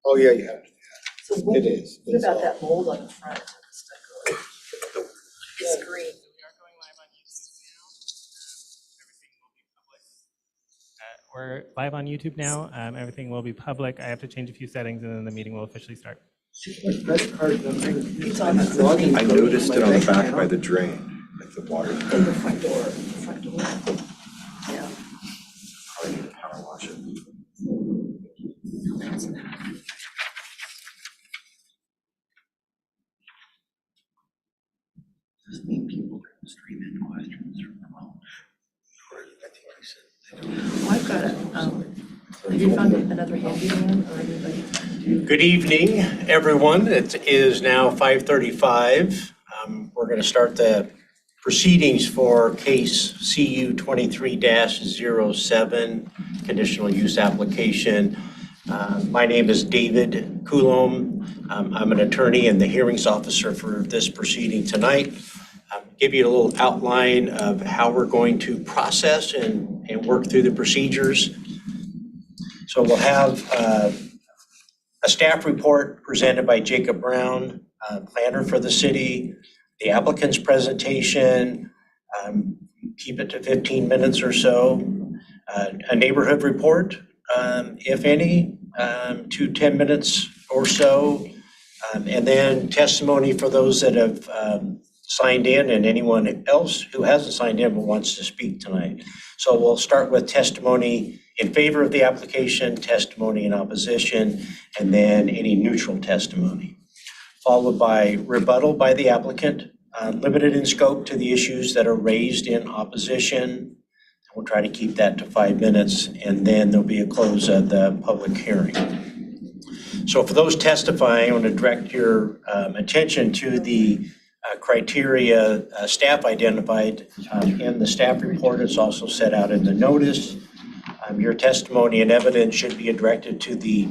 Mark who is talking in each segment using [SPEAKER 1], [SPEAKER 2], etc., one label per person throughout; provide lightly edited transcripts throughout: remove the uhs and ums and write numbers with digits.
[SPEAKER 1] Oh, yeah, you have to.
[SPEAKER 2] So what,
[SPEAKER 1] It is.
[SPEAKER 2] what about that mold on the front of the stucco? It's green.
[SPEAKER 3] We are going live on YouTube now. We're live on YouTube now. Everything will be public. I have to change a few settings and then the meeting will officially start.
[SPEAKER 2] It's on the
[SPEAKER 1] I noticed it on the back by the drain, like the water.
[SPEAKER 2] in the front door, Yeah.
[SPEAKER 1] I need to power wash it.
[SPEAKER 4] Just need people to stream in questions from remote.
[SPEAKER 2] Oh, I've got a, have you found another handyman or anybody?
[SPEAKER 4] Good evening, everyone. It is now 5:35. We're going to start the proceedings for case CU 23-07, conditional use application. My name is David Coulombe. I'm an attorney and the hearings officer for this proceeding tonight. Give you a little outline of how we're going to process and work through the procedures. So we'll have a staff report presented by Jacob Brown, planner for the city, the applicant's presentation, keep it to 15 minutes or so, a neighborhood report, if any, to 10 minutes or so, and then testimony for those that have signed in and anyone else who hasn't signed in but wants to speak tonight. So we'll start with testimony in favor of the application, testimony in opposition, and then any neutral testimony, followed by rebuttal by the applicant, limited in scope to the issues that are raised in opposition. We'll try to keep that to 5 minutes, and then there'll be a close of the public hearing. So for those testifying, I want to direct your attention to the criteria staff identified in the staff report. It's also set out in the notice. Your testimony and evidence should be directed to the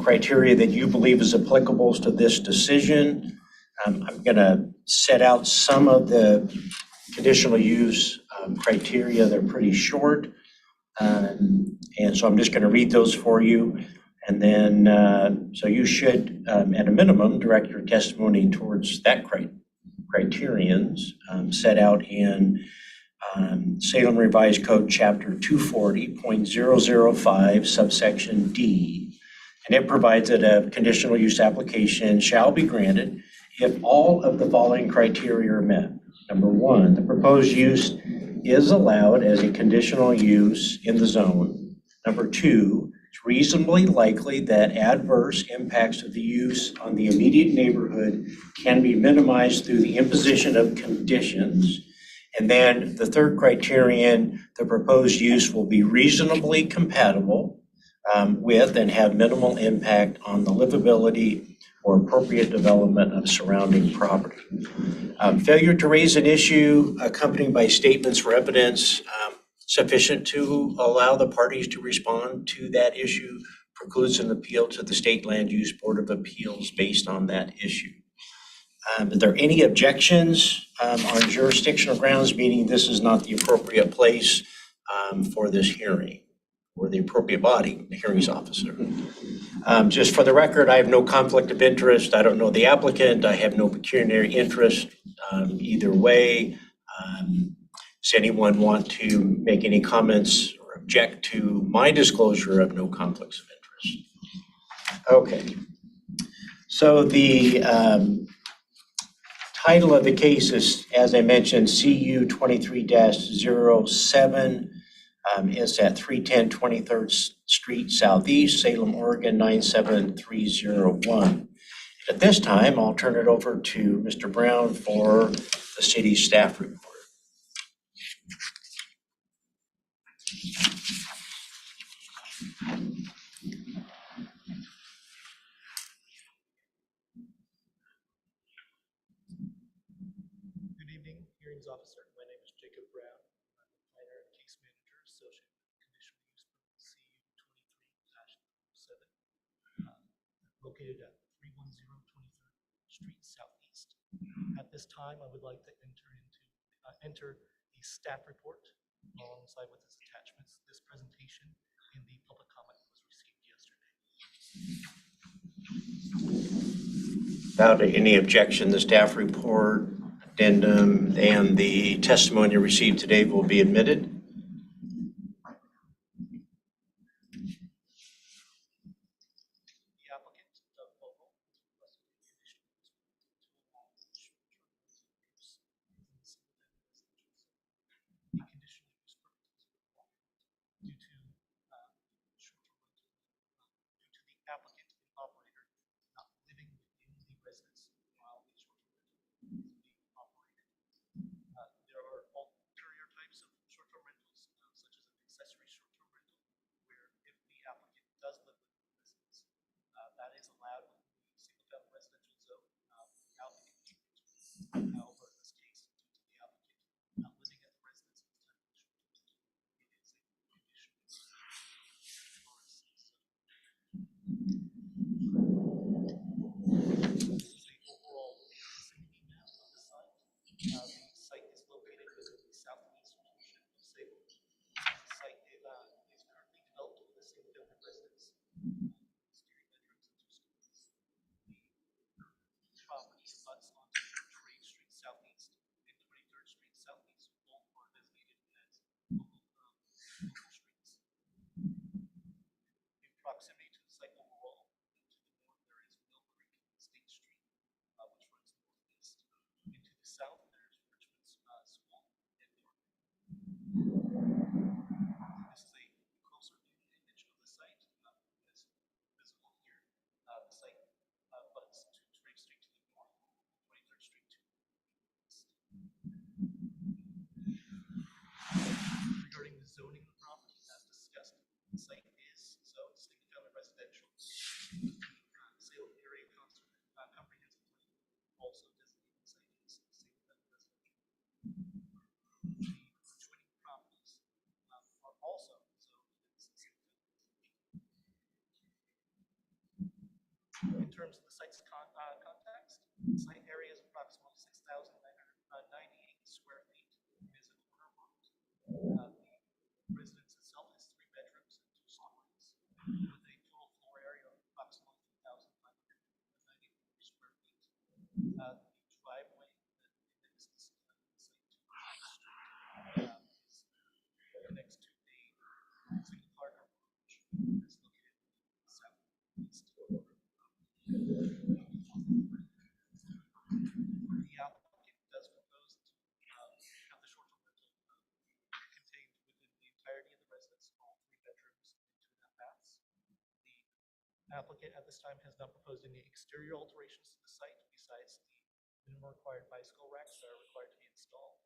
[SPEAKER 4] criteria that you believe is applicable to this decision. I'm going to set out some of the conditional use criteria. They're pretty short. And so I'm just going to read those for you. And then, so you should, at a minimum, direct your testimony towards that criterions set out in Salem Revised Code Chapter 240.005, subsection D. And it provides that a conditional use application shall be granted if all of the following criteria are met. Number one, the proposed use is allowed as a conditional use in the zone. Number two, it's reasonably likely that adverse impacts of the use on the immediate neighborhood can be minimized through the imposition of conditions. And then the third criterion, the proposed use will be reasonably compatible with and have minimal impact on the livability or appropriate development of surrounding property. Failure to raise an issue accompanied by statements or evidence sufficient to allow the parties to respond to that issue precludes an appeal to the State Land Use Board of Appeals based on that issue. Are there any objections on jurisdictional grounds, meaning this is not the appropriate place for this hearing, or the appropriate body, the hearings officer? Just for the record, I have no conflict of interest. I don't know the applicant. I have no pecuniary interest either way. Does anyone want to make any comments or object to my disclosure of no conflicts of interest? Okay. So the title of the case is, as I mentioned, CU 23-07. It's at 310 23rd Street Southeast, Salem, Oregon 97301. At this time, I'll turn it over to Mr. Brown for the city's staff report.
[SPEAKER 5] Good evening, hearings officer. My name is Jacob Brown. I'm a planner and case manager associated with conditional use permit CU 23-07, located at 310 23rd Street Southeast. At this time, I would like to enter the staff report alongside with its attachments. This presentation and the public comment was received yesterday.
[SPEAKER 4] Without any objection, the staff report, addendum, and the testimony received today will be admitted.
[SPEAKER 5] The applicant, Doug Vogel, is requesting a conditional use permit to allow short-term rental use in the single-family residential zone. The conditional use permit is required due to short-term rental, due to the applicant and operator not living within the residence while the short-term rental is being operated. There are ulterior types of short-term rentals, such as an accessory short-term rental, where if the applicant does live within the residence, that is allowed within the single-family residential zone without the conditions. However, in this case, due to the applicant not living at the residence at the time of the short-term rental, it is a conditional use RSC zone. This is the overall vicinity map of the site. The site is located within the southeast portion of Salem. The site is currently developed with a single-family residence, exterior bedrooms and 2 stories. The property abuts onto Trade Street Southeast and 23rd Street Southeast, both are designated as local streets. In proximity to the site overall, to the north there is Mill Creek State Street, which runs northeast. And to the south there's Richmond's School and Park. This is a closer image of the site, as visible here. The site butts to Trade Street to the north, 23rd Street to the east. Regarding the zoning of the property, as discussed, the site is zoned single-family residential. Salem Area Comprehensive Plan also designated the site as single-family residential. The adjoining properties are also zoned as single-family residential. In terms of the site's context, the site area is approximately 6,998 square feet. It is a corner lot. The residence itself has 3 bedrooms and 2 stories, with a total floor area of approximately 2,594 square feet. The driveway that connects the site to the street connects to a single-car garage that's located in the southeast corner. The applicant does propose to have the short-term rental contained within the entirety of the residence, all 3 bedrooms and 2.5 baths. The applicant at this time has not proposed any exterior alterations to the site besides the minimum required bicycle racks that are required to be installed.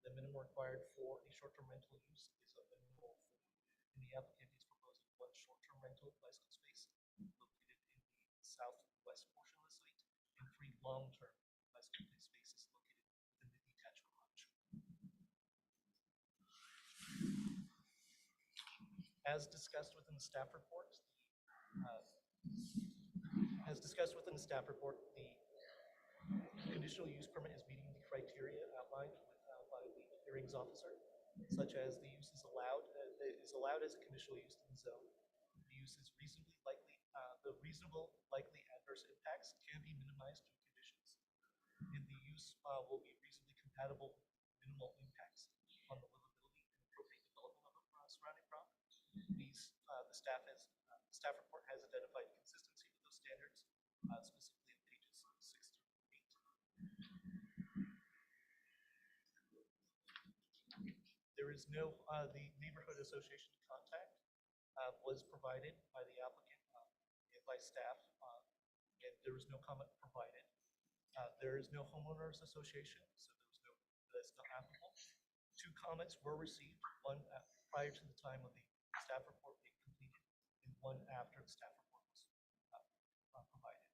[SPEAKER 5] The minimum required for a short-term rental use is a minimum of 4, and the applicant is proposing 1 short-term rental bicycle space located in the southwest portion of the site and 3 long-term bicycle spaces located within the detached garage. As discussed within the staff report, the conditional use permit is meeting the criteria outlined by the hearings officer, such as the use is allowed as a conditional use in the zone. The use is reasonably likely, the reasonable likely adverse impacts can be minimized through conditions, and the use will be reasonably compatible with minimal impacts on the livability and appropriate development of the surrounding property. The staff report has identified consistency with those standards, specifically on pages 6 through 8. There is no, the neighborhood association contact was provided by the applicant and by staff, and there was no comment provided. There is no homeowners association, so that's not applicable. 2 comments were received, one prior to the time of the staff report being completed, and one after the staff report was provided.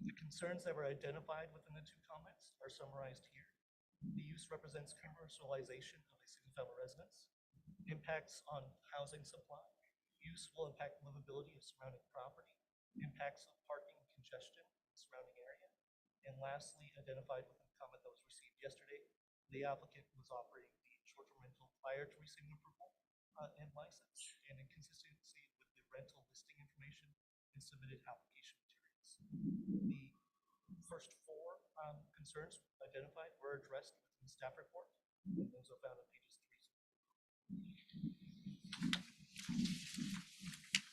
[SPEAKER 5] The concerns that were identified within the 2 comments are summarized here. The use represents commercialization of a single-family residence, impacts on housing supply, use will impact livability of surrounding property, impacts of parking and congestion in the surrounding area, and lastly, identified within the comment that was received yesterday, the applicant was operating the short-term rental prior to receiving approval and license, and in consistency with the rental listing information and submitted application The first four concerns identified were addressed in the staff report. And those are found on pages 3.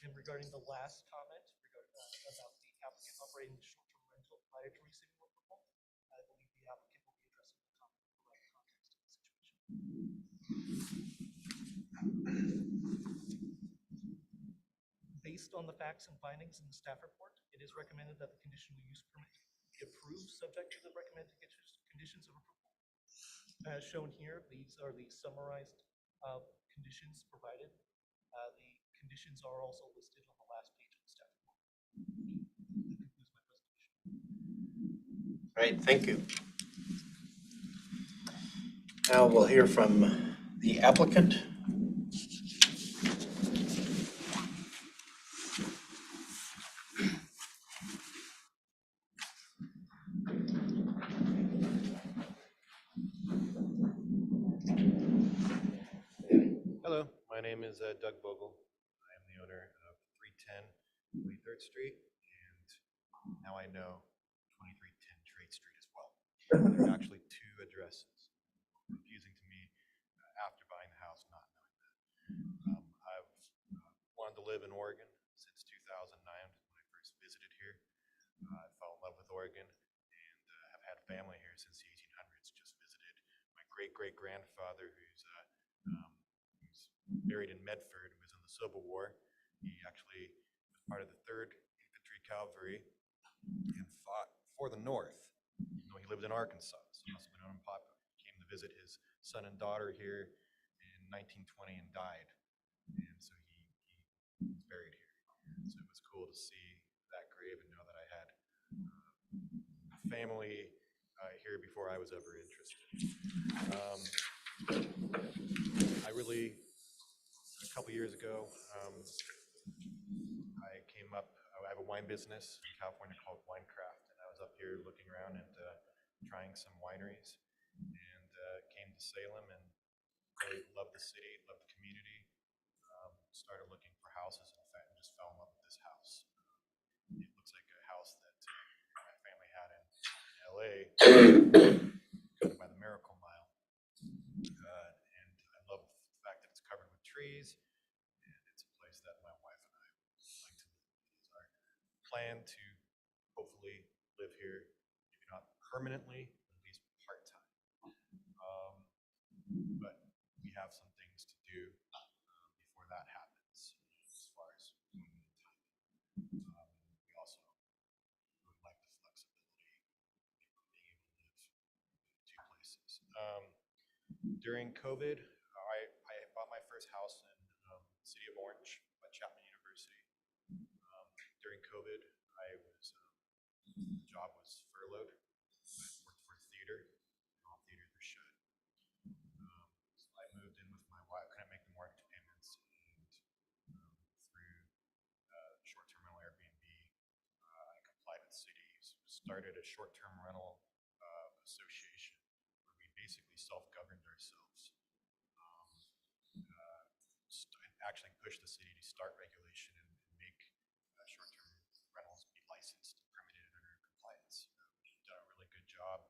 [SPEAKER 5] And regarding the last comment about the applicant operating the short-term rental prior to receiving work permit, I believe the applicant will be addressing the comment to provide context to the situation. Based on the facts and findings in the staff report, it is recommended that the conditional use permit be approved subject to the recommended conditions of approval. As shown here, these are the summarized conditions provided. The conditions are also listed on the last page of the staff report. That concludes my presentation.
[SPEAKER 4] All right, thank you. Now we'll hear from the applicant.
[SPEAKER 6] Hello, my name is Doug Bogle. I am the owner of 310 23rd Street, and now I know 2310 Trade Street as well. There are actually two addresses. Confusing to me after buying the house, not knowing that. I've wanted to live in Oregon since 2009 when I first visited here. I fell in love with Oregon and have had family here since the 1800s. Just visited my great-great-grandfather who's buried in Medford, who was in the Civil War. He actually was part of the 3rd Infantry Cavalry and fought for the North, even though he lived in Arkansas, so he must have been unpopular. He came to visit his son and daughter here in 1920 and died, and so he was buried here. So it was cool to see that grave and know that I had family here before I was ever interested. A couple years ago, I came up, I have a wine business in California called Winecraft, and I was up here looking around and trying some wineries, and came to Salem and really loved the city, loved the community, started looking for houses, and in fact, just fell in love with this house. It looks like a house that my family had in LA, covered by the Miracle Mile, and I love the fact that it's covered with trees. That my wife and I like to live. It is our plan to hopefully live here, maybe not permanently, at least part-time. But we have some things to do before that happens, as far as moving in time. We also would like the flexibility of being able to live in 2 places. During COVID, I bought my first house in the city of Orange by Chapman University. During COVID, the job was furloughed. I worked for a theater, and all theaters were shut. So I moved in with my wife, couldn't make the mortgage payments, and through short-term rental Airbnb, I complied with the city, started a short-term rental association where we basically self-governed ourselves. Actually pushed the city to start regulation and make short-term rentals be licensed, permitted under compliance. We've done a really good job.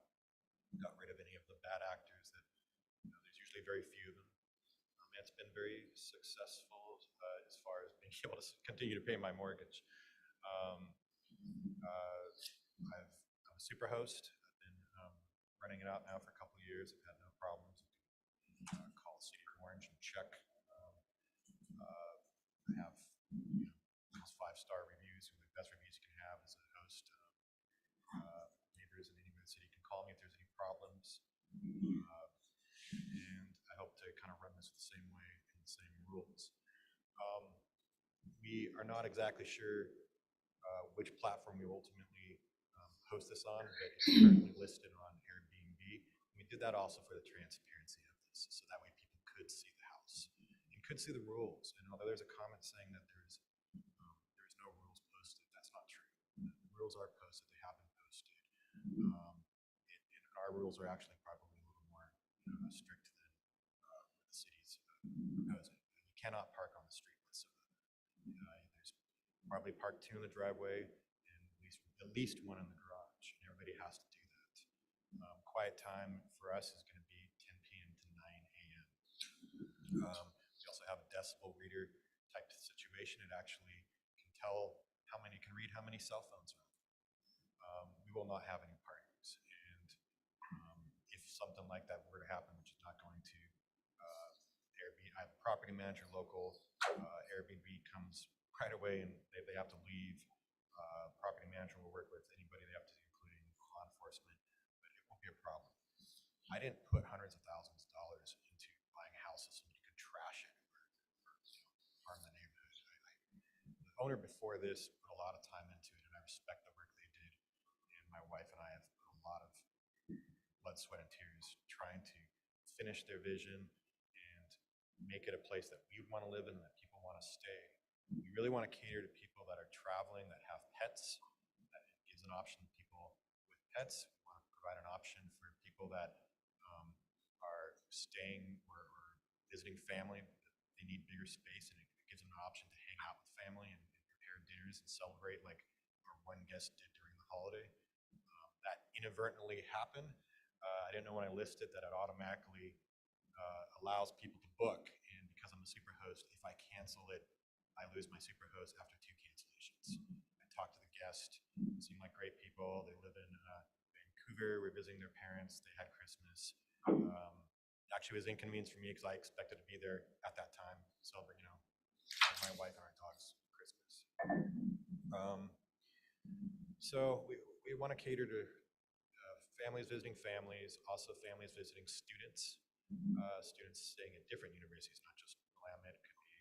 [SPEAKER 6] Got rid of any of the bad actors that, there's usually very few of them. And it's been very successful as far as being able to continue to pay my mortgage. I'm a super host. I've been renting it out now for a couple of years. I've had no problems. Call the city of Orange and check. I have almost 5-star reviews, the best reviews you can have as a host. Neighbors in any city can call me if there's any problems. And I hope to kind of run this the same way and the same rules. We are not exactly sure which platform we ultimately host this on, but it's currently listed on Airbnb. We did that also for the transparency of this, so that way people could see the house and could see the rules. And although there's a comment saying that there's no rules posted, that's not true. The rules are posted; they have been posted. And our rules are actually probably a little more strict than what the city's proposing. You cannot park on the street whatsoever. There's probably park 2 in the driveway, and at least at least one in the garage, and everybody has to do that. Quiet time for us is going to be 10 p.m. to 9 a.m. We also have a decibel reader type situation. It actually can tell can read how many cell phones are on. We will not have any parties, and if something like that were to happen, which is not going to, Airbnb, I have a property manager local. Airbnb comes right away, and they have to leave. Property manager will work with anybody they have to, including law enforcement, but it won't be a problem. I didn't put hundreds of thousands of dollars into buying a house so somebody could trash it or harm the neighborhood. The owner before this put a lot of time into it, and I respect the work they did. And my wife and I have put a lot of blood, sweat, and tears trying to finish their vision and make it a place that we want to live in and that people want to stay. We really want to cater to people that are traveling, that have pets. That gives an option to people with pets. We want to provide an option for people that are staying or visiting family. They need bigger space, and it gives them an option to hang out with family and prepare dinners and celebrate like our one guest did during the holiday. That inadvertently happened. I didn't know when I listed that it automatically allows people to book, and because I'm a superhost, if I cancel it, I lose my superhost after 2 cancellations. I talked to the guest, seemed like great people. They live in Vancouver. We're visiting their parents. They had Christmas. Actually, it was inconvenience for me because I expected to be there at that time, celebrate, my wife and our dog's Christmas. So we want to cater to families visiting families, also families visiting students, students staying at different universities, not just Willamette. It could be,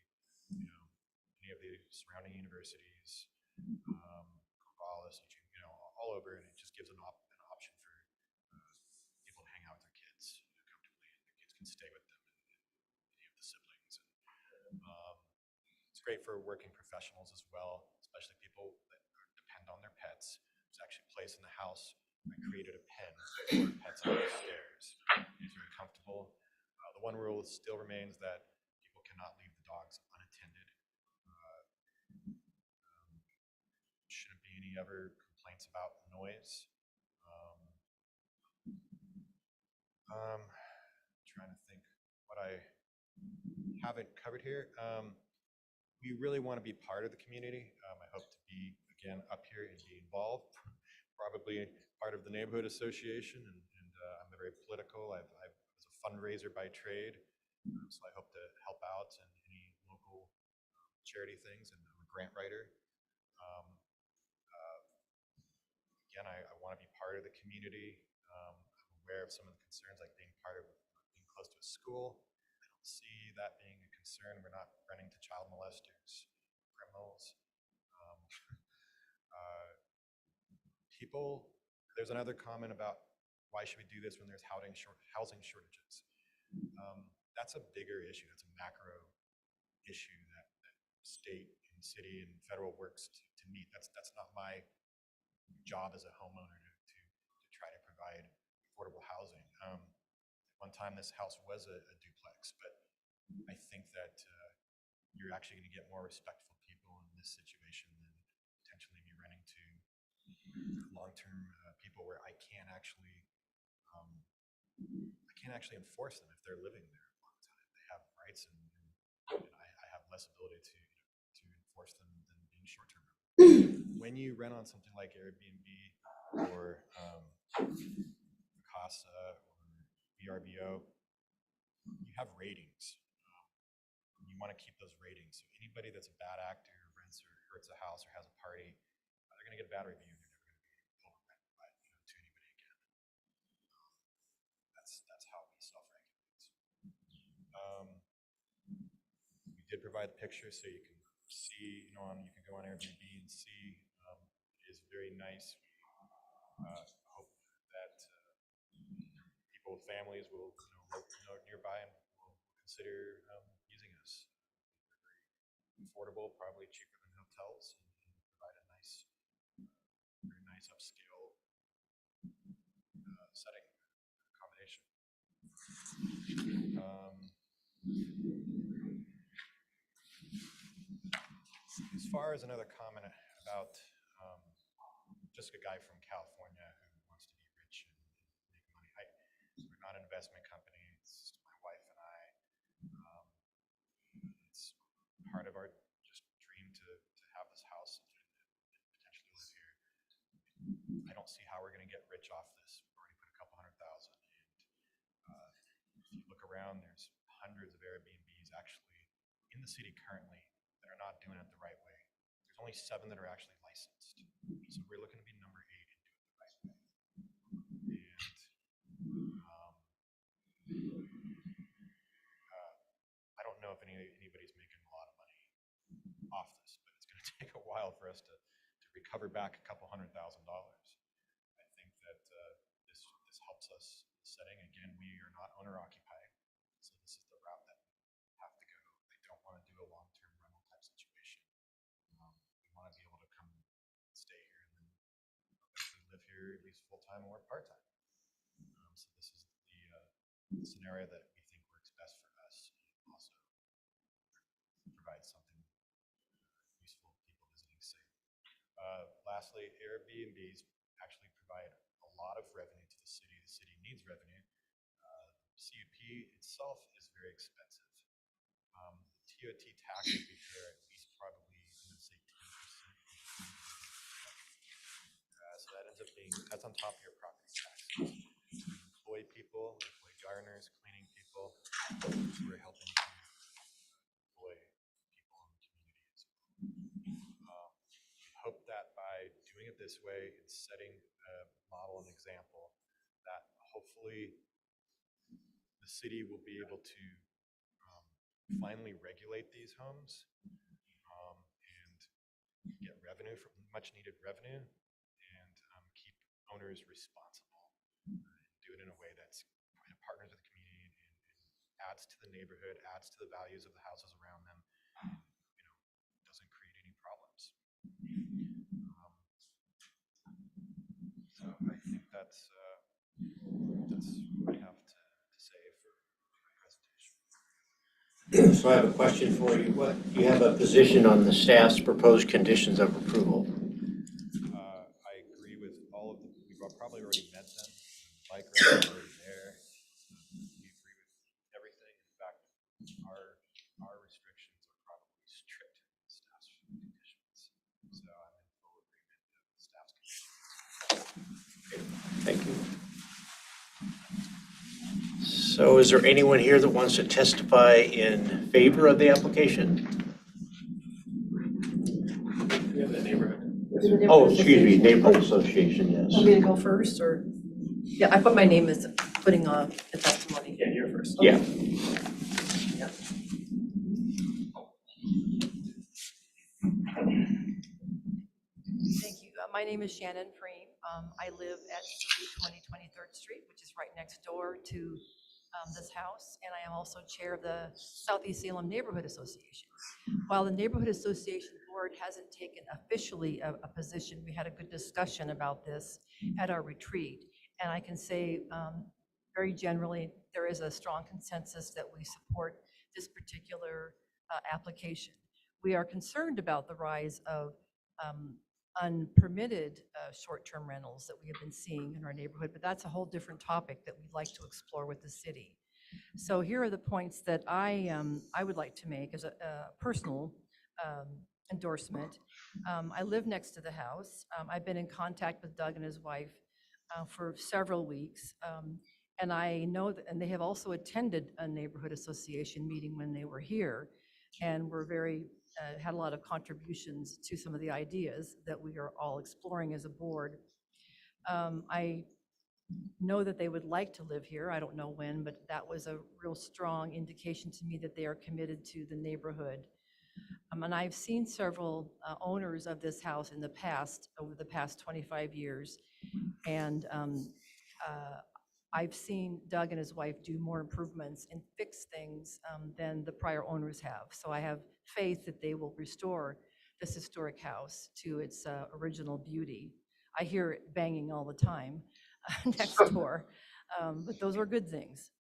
[SPEAKER 6] any of the surrounding universities, Corvallis, all over, and it just gives an option for people to hang out with their kids comfortably, and the kids can stay with them and any of the siblings. It's great for working professionals as well, especially people that depend on their pets. There's actually a place in the house. I created a pen for pets on the stairs. It's very comfortable. The one rule still remains that people cannot leave the dogs unattended. Shouldn't be any other complaints about noise. Trying to think what I haven't covered here. We really want to be part of the community. I hope to be, again, up here and be involved, probably part of the neighborhood association, and I'm very political. I was a fundraiser by trade, so I hope to help out in any local charity things, and I'm a grant writer. Again, I want to be part of the community. I'm aware of some of the concerns, like being close to a school. I don't see that being a concern. We're not renting to child molesters, criminals. There's another comment about why should we do this when there's housing shortages. That's a bigger issue. That's a macro issue that state and city and federal works to meet. That's not my job as a homeowner to try to provide affordable housing. At one time, this house was a duplex, but I think that you're actually going to get more respectful people in this situation than potentially be renting to long-term people where I can't actually enforce them if they're living there a long time. They have rights, and I have less ability to enforce them than being short-term. When you rent on something like Airbnb or Casa or VRBO, you have ratings. You want to keep those ratings. So anybody that's a bad actor, rents or hurts a house or has a party, they're going to get a bad review. They're never going to be overrented to anybody again. That's how we self-regulate. We did provide the picture so you can see, you can go on Airbnb and see. It is very nice. We hope that people with families will live nearby and will consider using us. We're very affordable, probably cheaper than hotels, and provide a very nice upscale setting accommodation. As far as another comment about just a guy from California who wants to be rich and make money. We're not an investment company. It's just my wife and I. It's part of our just dream to have this house and potentially live here. I don't see how we're going to get rich off this. We've already put a couple $100,000, and if you look around, there's hundreds of Airbnbs actually in the city currently that are not doing it the right way. There's only 7 that are actually licensed. So we're looking to be number 8 and do it the right way. And I don't know if anybody's making a lot of money off this, but it's going to take a while for us to recover back a couple $100,000. I think that this helps us in the setting. Again, we are not owner occupied, so this is the route that we have to go. I don't want to do a long-term rental type situation. We want to be able to come stay here and then eventually live here at least full-time or part-time. So this is the scenario that we think works best for us and also provides something useful to people visiting safe. Lastly, Airbnbs actually provide a lot of revenue to the city. The city needs revenue. CUP itself is very expensive. The TOT tax would be fair, at least probably, I would say 10%. So that ends up being, that's on top of your property tax. Employ people, employ gardeners, cleaning people. We're helping to employ people in the community as well. We hope that by doing it this way and setting a model and example, that hopefully the city will be able to finally regulate these homes and get revenue, from much needed revenue, and keep owners responsible and do it in a way that's partners with the community and adds to the neighborhood, adds to the values of the houses around them, and doesn't create any problems. So I think that's what I have to say for my presentation.
[SPEAKER 4] So I have a question for you. What, do you have a position on the staff's proposed conditions of approval?
[SPEAKER 6] I agree with all of them. We've probably already met them. Bike ride is already there. We agree with everything. In fact, our restrictions are probably strict staff's conditions. So I'm in full agreement with the staff's conditions.
[SPEAKER 4] Thank you. So is there anyone here that wants to testify in favor of the application?
[SPEAKER 2] We have the neighborhood.
[SPEAKER 4] Oh, excuse me, neighborhood association, yes.
[SPEAKER 2] Want me to go first, or? Yeah, I put my name as putting on the testimony.
[SPEAKER 1] Yeah, you're first.
[SPEAKER 4] Yeah.
[SPEAKER 2] Yeah. Thank you. My name is Shannon Preem. I live at 20 23rd Street, which is right next door to this house, and I am also chair of the Southeast Salem Neighborhood Association. While the Neighborhood Association Board hasn't taken officially a position, we had a good discussion about this at our retreat, and I can say very generally there is a strong consensus that we support this particular application. We are concerned about the rise of unpermitted short-term rentals that we have been seeing in our neighborhood, but that's a whole different topic that we'd like to explore with the city. So here are the points that I would like to make as a personal endorsement. I live next to the house. I've been in contact with Doug and his wife for several weeks, and I know that, and they have also attended a neighborhood association meeting when they were here, and were very had a lot of contributions to some of the ideas that we are all exploring as a board. I know that they would like to live here. I don't know when, but that was a real strong indication to me that they are committed to the neighborhood. And I've seen several owners of this house in the past, over the past 25 years, and I've seen Doug and his wife do more improvements and fix things than the prior owners have. So I have faith that they will restore this historic house to its original beauty. I hear it banging all the time next door, but those are good things.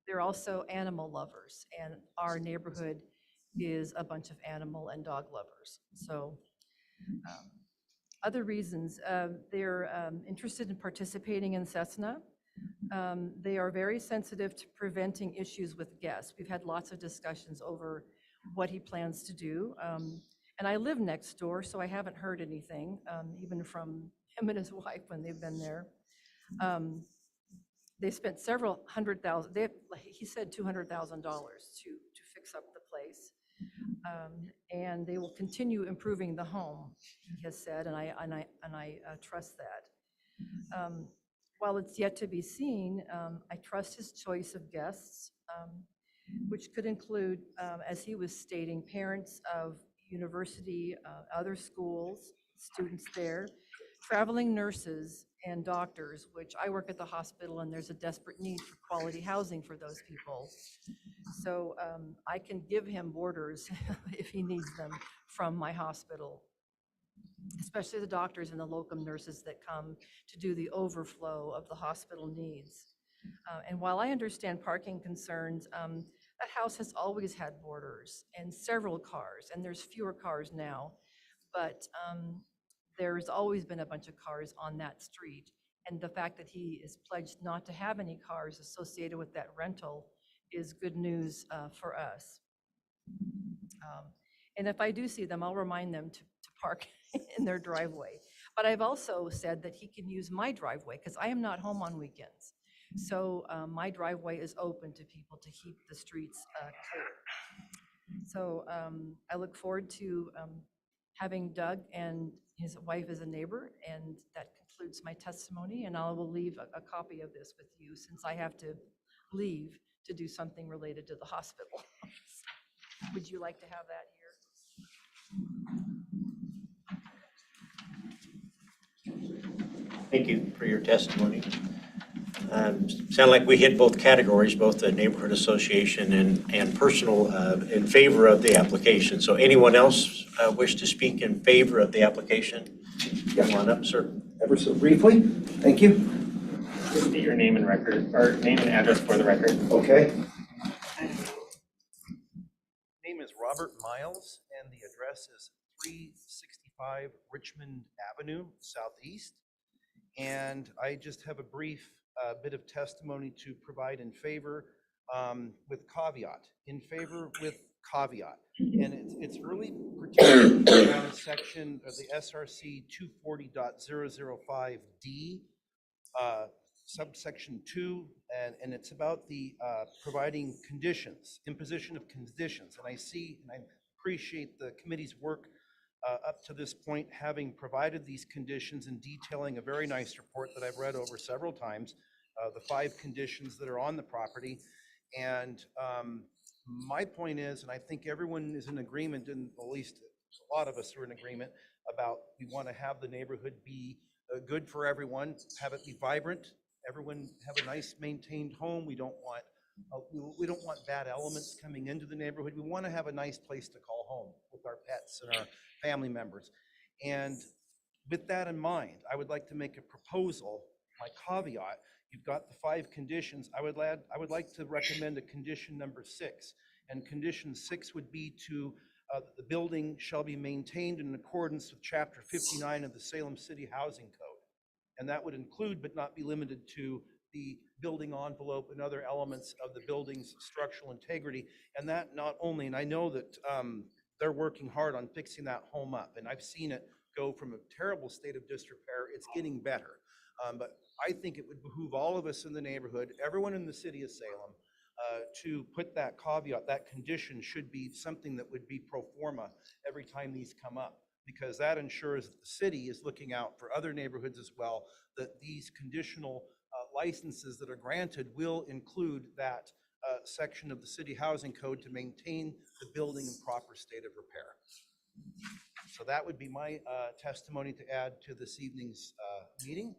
[SPEAKER 2] They're also animal lovers, and our neighborhood is a bunch of animal and dog lovers. So Other reasons, they're interested in participating in Cessna. They are very sensitive to preventing issues with guests. We've had lots of discussions over what he plans to do. And I live next door, so I haven't heard anything, even from him and his wife when they've been there. They spent several $100,000, he said $200,000 to fix up the place. And they will continue improving the home, he has said, and I trust that. While it's yet to be seen, I trust his choice of guests, which could include, as he was stating, parents of university, other schools, students there, traveling nurses and doctors, which I work at the hospital and there's a desperate need for quality housing for those people. So I can give him boarders if he needs them from my hospital, especially the doctors and the locum nurses that come to do the overflow of the hospital needs. And while I understand parking concerns, that house has always had boarders and several cars, and there's fewer cars now, but there's always been a bunch of cars on that street. And the fact that he is pledged not to have any cars associated with that rental is good news for us. And if I do see them, I'll remind them to park in their driveway. But I've also said that he can use my driveway because I am not home on weekends. So my driveway is open to people to keep the streets clear. So I look forward to having Doug and his wife as a neighbor, and that concludes my testimony, and I will leave a copy of this with you since I have to leave to do something related to the hospital. Would you like to have that here?
[SPEAKER 4] Thank you for your testimony. Sound like we hit both categories, both the neighborhood association and personal in favor of the application. So anyone else wish to speak in favor of the application? Come on up, sir.
[SPEAKER 7] Ever so briefly, thank you.
[SPEAKER 3] Just state your name and record, or name and address for the record.
[SPEAKER 7] Okay.
[SPEAKER 8] Name is Robert Miles, and the address is 365 Richmond Avenue, Southeast. And I just have a brief bit of testimony to provide in favor with caveat. In favor with caveat. And it's really pertaining around a section of the SRC 240.005D, subsection 2, and it's about the providing conditions, imposition of conditions. And I see and I appreciate the committee's work up to this point, having provided these conditions and detailing a very nice report that I've read over several times, the 5 conditions that are on the property. And my point is, and I think everyone is in agreement, and at least a lot of us are in agreement about, we want to have the neighborhood be good for everyone, have it be vibrant, everyone have a nice maintained home. We don't want bad elements coming into the neighborhood. We want to have a nice place to call home with our pets and our family members. And with that in mind, I would like to make a proposal. My caveat, you've got the 5 conditions. I would like to recommend a condition number 6. And condition 6 would be to the building shall be maintained in accordance with Chapter 59 of the Salem City Housing Code. And that would include, but not be limited to, the building envelope and other elements of the building's structural integrity. And that not only, and I know that they're working hard on fixing that home up, and I've seen it go from a terrible state of disrepair. It's getting better. But I think it would behoove all of us in the neighborhood, everyone in the city of Salem, to put that caveat, that condition should be something that would be pro forma every time these come up, because that ensures that the city is looking out for other neighborhoods as well, that these conditional licenses that are granted will include that section of the city housing code to maintain the building in proper state of repair. So that would be my testimony to add to this evening's meeting.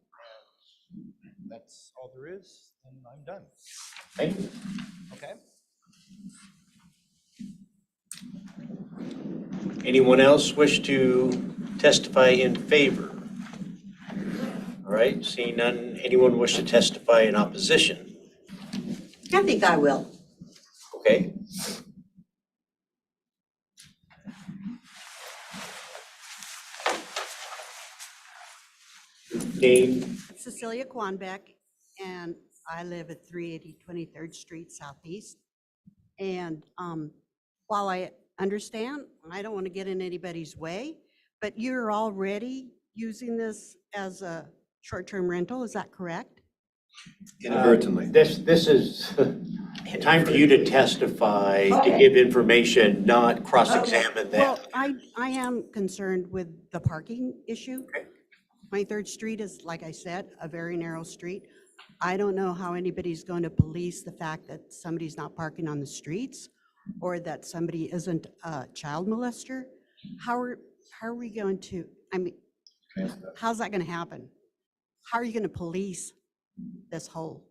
[SPEAKER 8] That's all there is, and I'm done.
[SPEAKER 4] Thank you.
[SPEAKER 8] Okay.
[SPEAKER 4] Anyone else wish to testify in favor? All right, seeing none. Anyone wish to testify in opposition?
[SPEAKER 9] I think I will.
[SPEAKER 4] Okay. Name,
[SPEAKER 9] Cecilia Quanbeck, and I live at 380 23rd Street Southeast. And while I understand, I don't want to get in anybody's way, but you're already using this as a short-term rental, is that correct?
[SPEAKER 1] Inadvertently.
[SPEAKER 4] this is time for you to testify, to give information, not cross-examine
[SPEAKER 9] Well,
[SPEAKER 4] them.
[SPEAKER 9] I am concerned with the parking issue.
[SPEAKER 4] Okay.
[SPEAKER 9] 23rd Street is, like I said, a very narrow street. I don't know how anybody's going to police the fact that somebody's not parking on the streets or that somebody isn't a child molester. How are we going to, I mean, how's that going to happen? How are you going to police this whole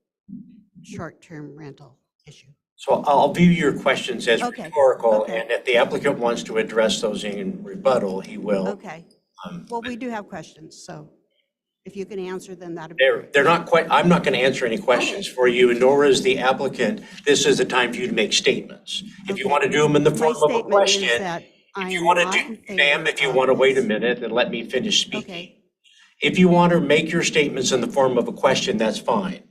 [SPEAKER 9] short-term rental issue?
[SPEAKER 4] So I'll view your questions as
[SPEAKER 9] Okay,
[SPEAKER 4] rhetorical,
[SPEAKER 9] okay.
[SPEAKER 4] and if the applicant wants to address those in rebuttal, he will.
[SPEAKER 9] Okay, well, we do have questions, so if you can answer them, that'd be
[SPEAKER 4] They're,
[SPEAKER 9] great.
[SPEAKER 4] they're not quite, I'm not going to answer any questions for you, nor is the applicant. This is the time for you to make statements. If you
[SPEAKER 9] Okay.
[SPEAKER 4] want to do them in the
[SPEAKER 9] My
[SPEAKER 4] form of a
[SPEAKER 9] statement is
[SPEAKER 4] question,
[SPEAKER 9] that I
[SPEAKER 4] if you
[SPEAKER 9] am
[SPEAKER 4] want
[SPEAKER 9] not
[SPEAKER 4] to
[SPEAKER 9] in
[SPEAKER 4] do, ma'am,
[SPEAKER 9] favor
[SPEAKER 4] if you
[SPEAKER 9] of
[SPEAKER 4] want to wait a
[SPEAKER 9] this.
[SPEAKER 4] minute and let me finish speaking.
[SPEAKER 9] Okay,
[SPEAKER 4] If you want to make your statements in the form of a question, that's fine.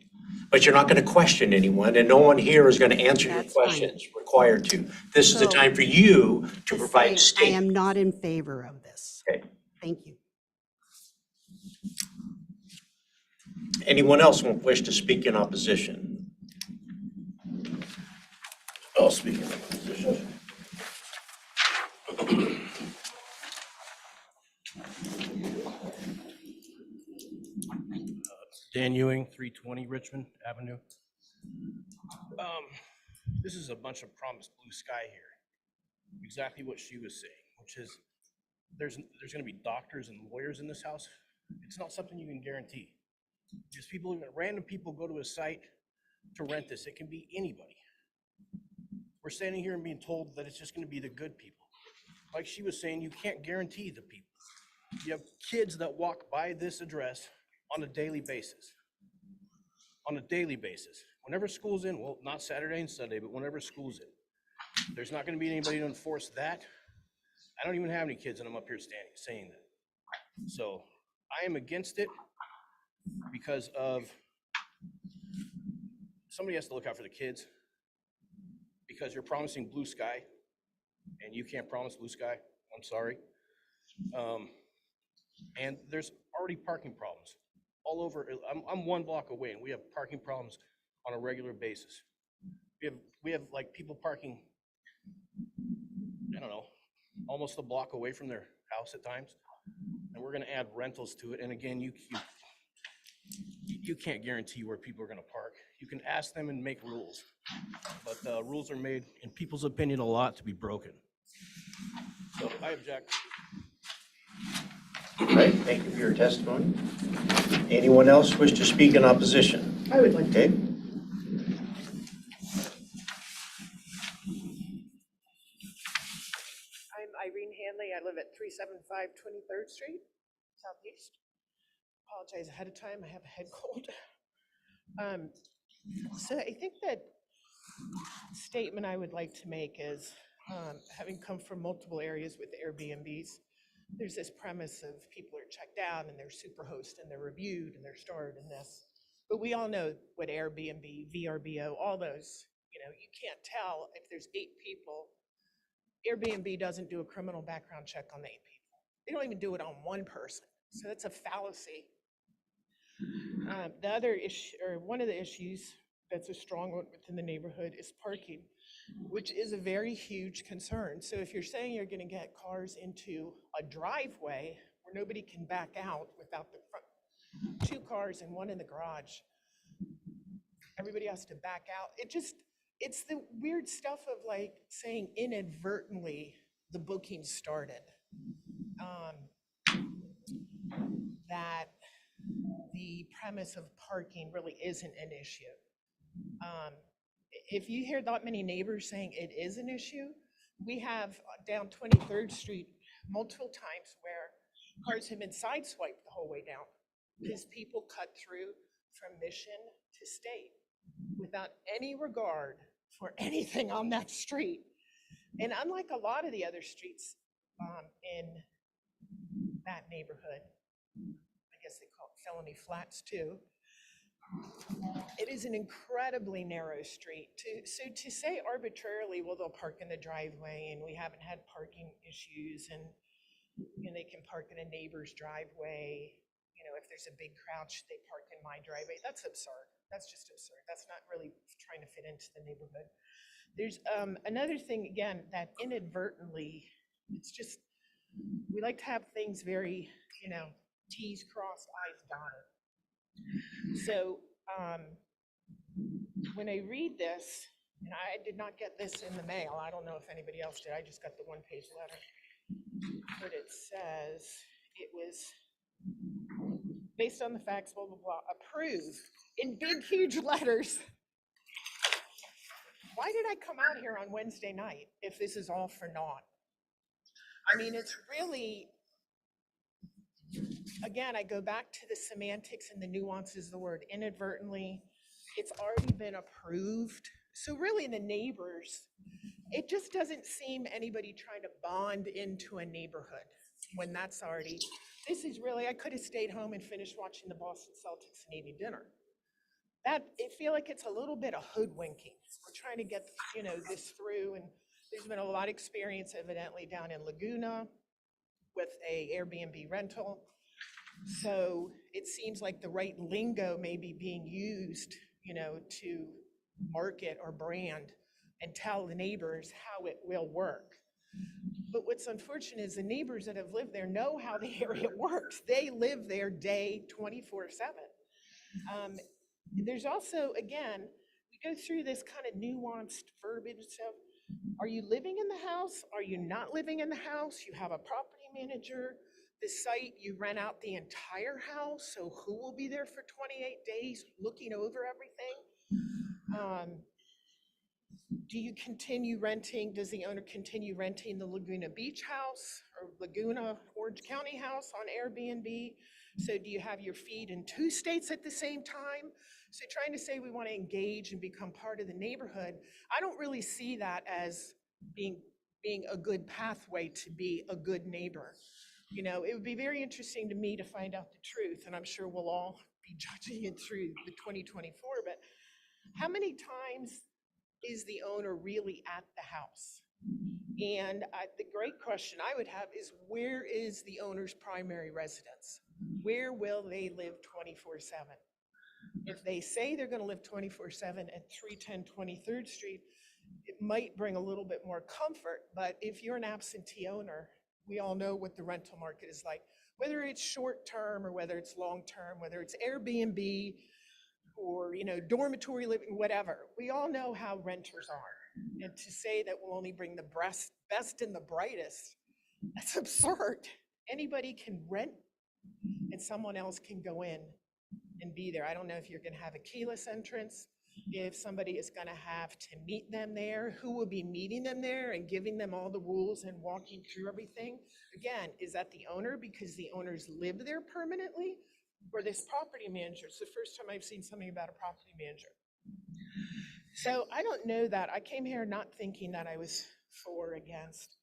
[SPEAKER 4] But you're not going to question anyone, and no one here is going to answer your
[SPEAKER 9] That's fine.
[SPEAKER 4] questions required to. This is the
[SPEAKER 9] So,
[SPEAKER 4] time for you to
[SPEAKER 9] to
[SPEAKER 4] provide a
[SPEAKER 9] say I am
[SPEAKER 4] statement.
[SPEAKER 9] not in favor of this.
[SPEAKER 4] Okay.
[SPEAKER 9] Thank you.
[SPEAKER 4] Anyone else wish to speak in opposition? I'll speak in opposition.
[SPEAKER 10] Dan Ewing, 320 Richmond Avenue. This is a bunch of promised blue sky here. Exactly what she was saying, which is there's going to be doctors and lawyers in this house. It's not something you can guarantee. Just people, random people go to a site to rent this. It can be anybody. We're standing here and being told that it's just going to be the good people. Like she was saying, you can't guarantee the people. You have kids that walk by this address on a daily basis. On a daily basis. Whenever school's in, well, not Saturday and Sunday, but whenever school's in. There's not going to be anybody to enforce that. I don't even have any kids and I'm up here saying that. So I am against it because of somebody has to look out for the kids, because you're promising blue sky and you can't promise blue sky. I'm sorry. And there's already parking problems all over. I'm 1 block away and we have parking problems on a regular basis. We have like people parking, I don't know, almost a block away from their house at times. And we're gonna add rentals to it. And again, you can't guarantee where people are gonna park. You can ask them and make rules, but the rules are made, in people's opinion, a lot to be broken. So I object.
[SPEAKER 4] All right, thank you for your testimony. Anyone else wish to speak in opposition?
[SPEAKER 9] I would like
[SPEAKER 4] Okay.
[SPEAKER 11] I'm Irene Hanley. I live at 375 23rd Street, Southeast. Apologize ahead of time. I have a head cold. So I think that statement I would like to make is, having come from multiple areas with Airbnbs, there's this premise of people are checked out and they're superhost and they're reviewed and they're starred in this. But we all know what Airbnb, VRBO, all those, you can't tell if there's 8 people. Airbnb doesn't do a criminal background check on the 8 people. They don't even do it on 1 person. So that's a fallacy. The other issue, or one of the issues that's a strong one within the neighborhood, is parking, which is a very huge concern. So if you're saying you're going to get cars into a driveway where nobody can back out without the front, 2 cars and 1 in the garage, everybody has to back out. It's the weird stuff of like saying inadvertently the booking started. That the premise of parking really isn't an issue. If you hear that many neighbors saying it is an issue, we have down 23rd Street multiple times where cars have been sideswiped the whole way down because people cut through from Mission to State without any regard for anything on that street. And unlike a lot of the other streets in that neighborhood, I guess they call it felony flats too. It is an incredibly narrow street. So to say arbitrarily, well, they'll park in the driveway and we haven't had parking issues and they can park in a neighbor's driveway. If there's a big crowd, should they park in my driveway? That's absurd. That's just absurd. That's not really trying to fit into the neighborhood. There's another thing, again, that inadvertently, it's just, we like to have things very, T's crossed, I's dotted. So when I read this, and I did not get this in the mail, I don't know if anybody else did, I just got the one-page letter, but it says it was based on the facts, blah, blah, blah, approved in big, huge letters. Why did I come out here on Wednesday night if this is all for naught? I mean, it's really, again, I go back to the semantics and the nuances of the word inadvertently. It's already been approved. So really the neighbors, it just doesn't seem anybody trying to bond into a neighborhood when that's already, this is really, I could have stayed home and finished watching the Boston Celtics and eating dinner. I feel like it's a little bit of hoodwinking. We're trying to get, this through, and there's been a lot of experience evidently down in Laguna with a Airbnb rental. So it seems like the right lingo may be being used, to market or brand and tell the neighbors how it will work. But what's unfortunate is the neighbors that have lived there know how the area works. They live there day 24/7. There's also, again, we go through this kind of nuanced verbiage stuff. Are you living in the house? Are you not living in the house? You have a property manager. The site, you rent out the entire house. So who will be there for 28 days looking over everything? Do you continue renting? Does the owner continue renting the Laguna Beach house or Laguna Orange County house on Airbnb? So do you have your feet in 2 states at the same time? So trying to say we want to engage and become part of the neighborhood, I don't really see that as being a good pathway to be a good neighbor. It would be very interesting to me to find out the truth, and I'm sure we'll all be judging it through the 2024, but how many times is the owner really at the house? And the great question I would have is, where is the owner's primary residence? Where will they live 24/7? If they say they're going to live 24/7 at 310 23rd Street, it might bring a little bit more comfort. But if you're an absentee owner, we all know what the rental market is like, whether it's short term or whether it's long term, whether it's Airbnb or dormitory living, whatever. We all know how renters are. And to say that we'll only bring the best and the brightest, that's absurd. Anybody can rent and someone else can go in and be there. I don't know if you're going to have a keyless entrance, if somebody is going to have to meet them there, who will be meeting them there and giving them all the rules and walking through everything. Again, is that the owner because the owners live there permanently, or this property manager? It's the first time I've seen something about a property manager. So I don't know that. I came here not thinking that I was for or against.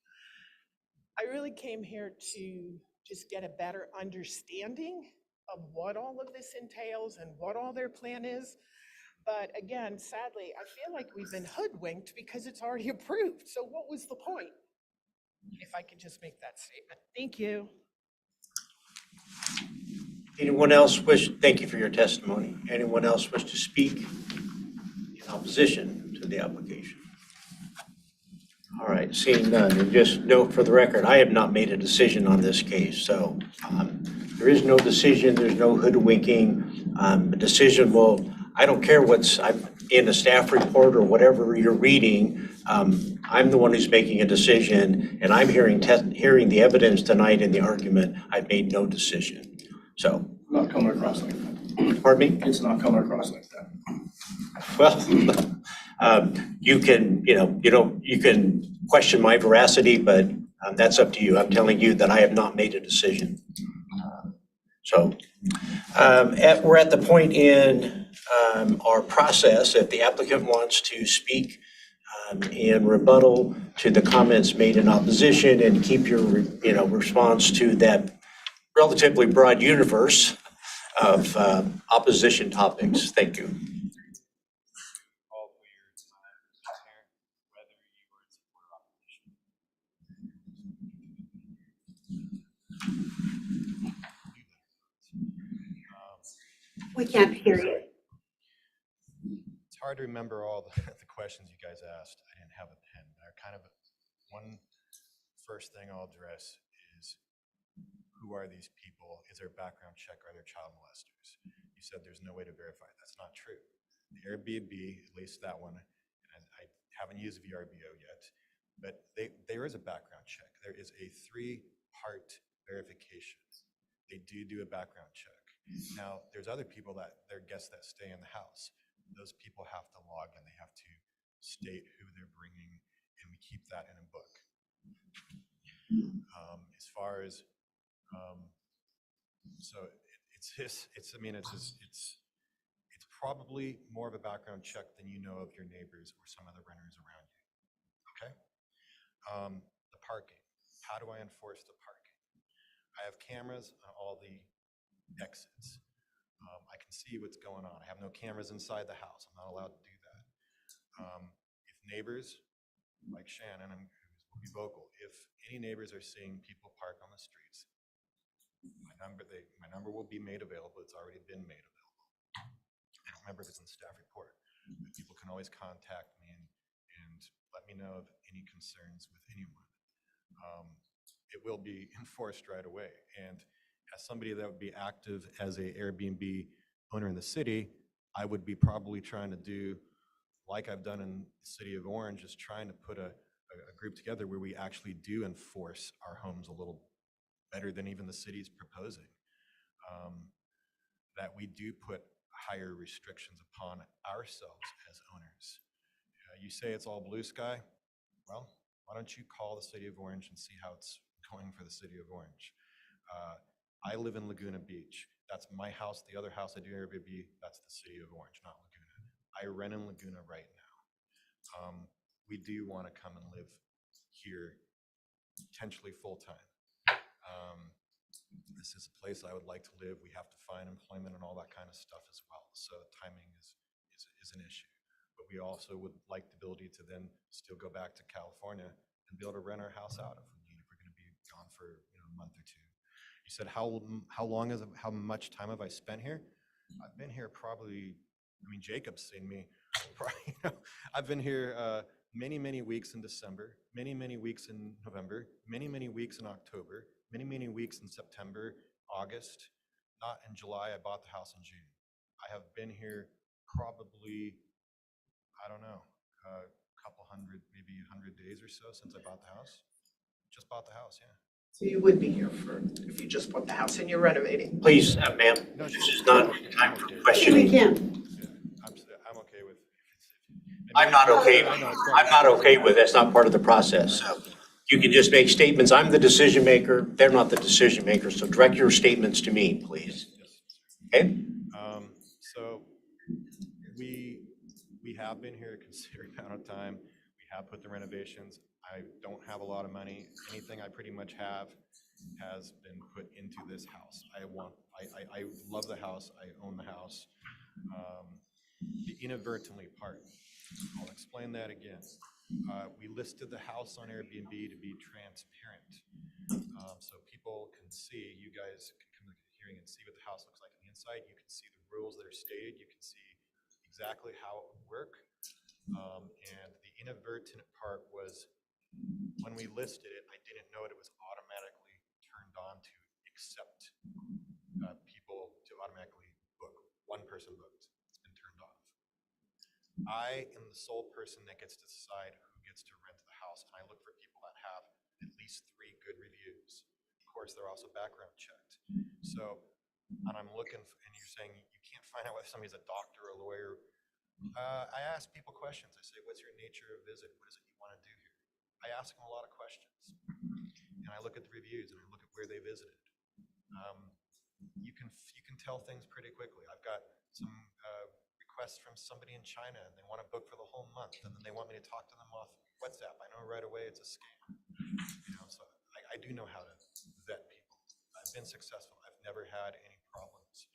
[SPEAKER 11] I really came here to just get a better understanding of what all of this entails and what all their plan is. But again, sadly, I feel like we've been hoodwinked because it's already approved. So what was the point? If I could just make that statement. Thank you.
[SPEAKER 4] Anyone else thank you for your testimony. Anyone else wish to speak in opposition to the application? All right, seeing none, and just note for the record, I have not made a decision on this case. So there is no decision, there's no hoodwinking. A decision will, I don't care what's in a staff report or whatever you're reading. I'm the one who's making a decision, and I'm hearing the evidence tonight and the argument. I've made no decision. So.
[SPEAKER 6] Not coming across like that.
[SPEAKER 4] Pardon me?
[SPEAKER 6] It's not coming across like that.
[SPEAKER 4] Well, you can, you can question my veracity, but that's up to you. I'm telling you that I have not made a decision. We're at the point in our process, if the applicant wants to speak in rebuttal to the comments made in opposition and keep your, response to that relatively broad universe of opposition topics. Thank you.
[SPEAKER 6] All for your time, Mayor, whether you were in support or opposition.
[SPEAKER 9] We can't hear you.
[SPEAKER 6] Sorry. It's hard to remember all the questions you guys asked. I didn't have a pen. But kind of one first thing I'll address is, who are these people? Is there a background check? Are there child molesters? You said there's no way to verify. That's not true. The Airbnb, at least that one, and I haven't used VRBO yet, but there is a background check. There is a 3-part verification. They do a background check. Now, there's other people they're guests that stay in the house. Those people have to log in. They have to state who they're bringing, and we keep that in a book. As far as so it's probably more of a background check than you know of your neighbors or some other renters around you. Okay. The parking. How do I enforce the parking? I have cameras on all the exits. I can see what's going on. I have no cameras inside the house. I'm not allowed to do that. If neighbors, like Shannon, and will be vocal, if any neighbors are seeing people park on the streets, my number will be made available. It's already been made available. I don't remember if it's in the staff report, but people can always contact me and let me know of any concerns with anyone. It will be enforced right away. And as somebody that would be active as a Airbnb owner in the city, I would be probably trying to do, like I've done in the city of Orange, is trying to put a group together where we actually do enforce our homes a little better than even the city's proposing. That we do put higher restrictions upon ourselves as owners. You say it's all blue sky? Well, why don't you call the city of Orange and see how it's going for the city of Orange? I live in Laguna Beach. That's my house. The other house I do Airbnb, that's the city of Orange, not Laguna. I rent in Laguna right now. We do want to come and live here, potentially full-time. This is a place I would like to live. We have to find employment and all that kind of stuff as well. So timing is an issue. But we also would like the ability to then still go back to California and be able to rent our house out if we need, if we're going to be gone for a month or two. You said how much time have I spent here? I've been here probably, Jacob's seen me. I've been here many weeks in December, many weeks in November, many weeks in October, many weeks in September, August. Not in July. I bought the house in June. I have been here probably, I don't know, a couple hundred, maybe 100 days or so since I bought the house. Just bought the house, yeah.
[SPEAKER 11] So you would be here if you just bought the house and you're renovating?
[SPEAKER 4] Please, ma'am, this is not time for questioning.
[SPEAKER 9] can.
[SPEAKER 6] I'm okay with.
[SPEAKER 4] I'm not okay with, that's not part of the process. So you can just make statements. I'm the decision maker. They're not the decision maker. So direct your statements to me, please. Okay?
[SPEAKER 6] So we have been here a considerable amount of time. We have put the renovations. I don't have a lot of money. Anything I pretty much have has been put into this house. I love the house. I own the house. The inadvertently part, I'll explain that again. We listed the house on Airbnb to be transparent. So people can see, you guys can come to the hearing and see what the house looks like on the inside. You can see the rules that are stated. You can see exactly how it would work. And the inadvertent part was, when we listed it, I didn't know it was automatically turned on to accept people to automatically book. One person booked. It's been turned off. I am the sole person that gets to decide who gets to rent the house, and I look for people that have at least 3 good reviews. Of course, they're also background checked. So, and I'm looking, and you're saying you can't find out whether somebody's a doctor or a lawyer. I ask people questions. I say, what's your nature of visit? What is it you want to do here? I ask them a lot of questions, and I look at the reviews and I look at where they visited. You can tell things pretty quickly. I've got some requests from somebody in China, and they want to book for the whole month, and then they want me to talk to them off WhatsApp. I know right away it's a scam. So I do know how to vet people. I've been successful. I've never had any problems.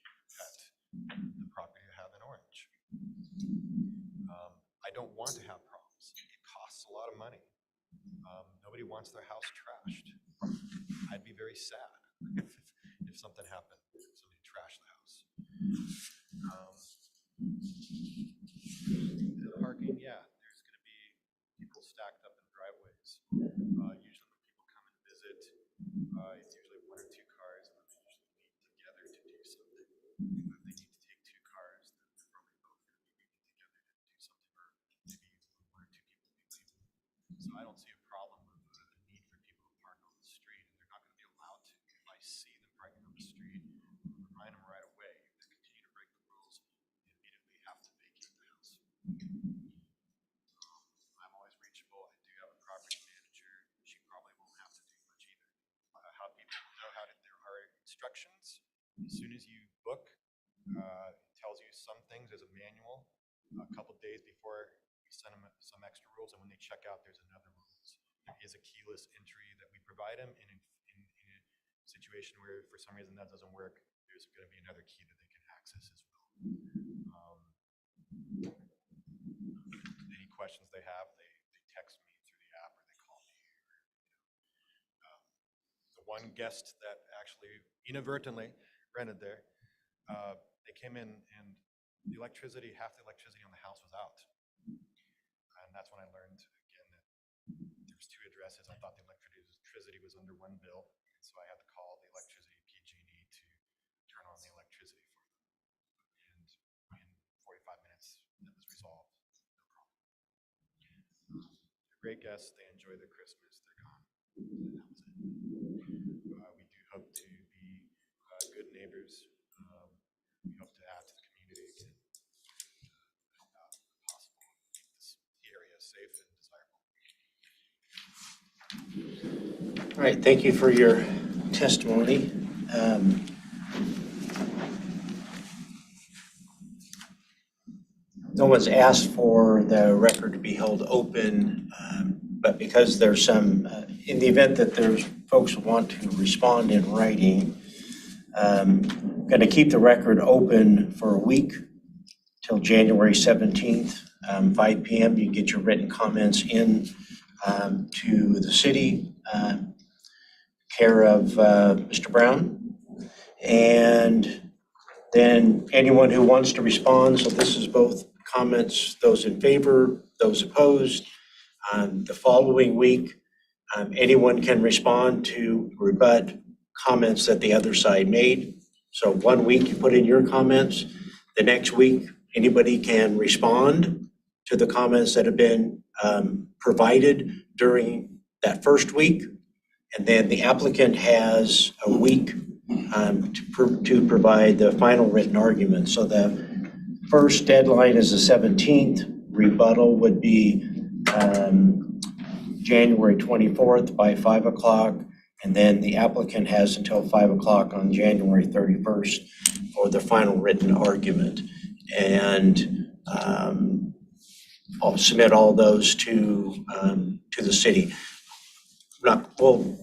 [SPEAKER 6] the property I have in Orange. I don't want to have problems. It costs a lot of money. Nobody wants their house trashed. I'd be very sad if something happened, if somebody trashed the house. The parking, yeah, there's going to be people stacked up in driveways. Usually when people come and visit, it's usually 1 or 2 cars, and then they usually meet together to do something. If they need to take 2 cars, then they're probably both going to be meeting together to do something, or maybe 1 or 2 people will be leaving. So I don't see a problem with the need for people to park on the street, and they're not going to be allowed to. If I see them parking on the street, I'm remind them right away. If they continue to break the rules, they immediately have to vacate the house. I'm always reachable. I do have a property manager. She probably won't have to do much either. How people know how to, there are instructions. As soon as you book, it tells you some things. There's a manual a couple days before we send them some extra rules, and when they check out, there's another rules. There is a keyless entry that we provide them, and in a situation where for some reason that doesn't work, there's going to be another key that they can access as well. Any questions they have, they text me through the app or they call me. The one guest that actually inadvertently rented there, they came in and the electricity, half the electricity on the house was out. And that's when I learned again that there's 2 addresses. I thought the electricity was under one bill. So I had to call the electricity PG&E to turn on the electricity for them. And in 45 minutes, that was resolved. No problem. They're great guests. They enjoy their Christmas. They're gone. And that was it. We do hope to be good neighbors. We hope to add to the community again. Help out if possible. Keep this area safe and desirable.
[SPEAKER 4] All right, thank you for your testimony. No one's asked for the record to be held open, but because there's some, in the event that there's folks who want to respond in writing, going to keep the record open for a week till January 17th, 5 p.m. You can get your written comments in to the city, care of Mr. Brown. And then anyone who wants to respond, so this is both comments, those in favor, those opposed. The following week, anyone can respond to rebut comments that the other side made. So 1 week you put in your comments. The next week, anybody can respond to the comments that have been provided during that first week. And then the applicant has a week to provide the final written argument. So the first deadline is the 17th. Rebuttal would be January 24th by 5 o'clock. And then the applicant has until 5 o'clock on January 31st for the final written argument. And I'll submit all those to the city. We'll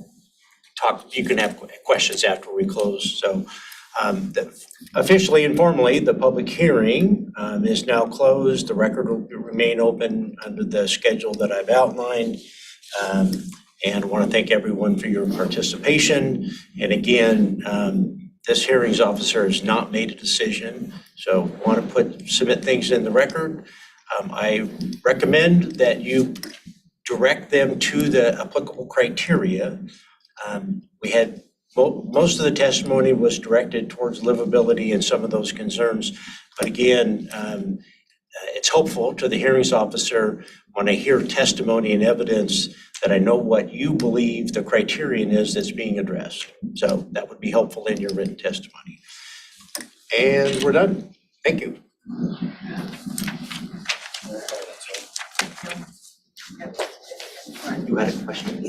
[SPEAKER 4] talk, you can have questions after we close. So officially and formally, the public hearing is now closed. The record will remain open under the schedule that I've outlined. And I want to thank everyone for your participation. And again, this hearings officer has not made a decision, so want to submit things in the record. I recommend that you direct them to the applicable criteria. We had most of the testimony was directed towards livability and some of those concerns. But again, it's helpful to the hearings officer when I hear testimony and evidence that I know what you believe the criterion is that's being addressed. So that would be helpful in your written testimony. And we're done. Thank you. You had a question?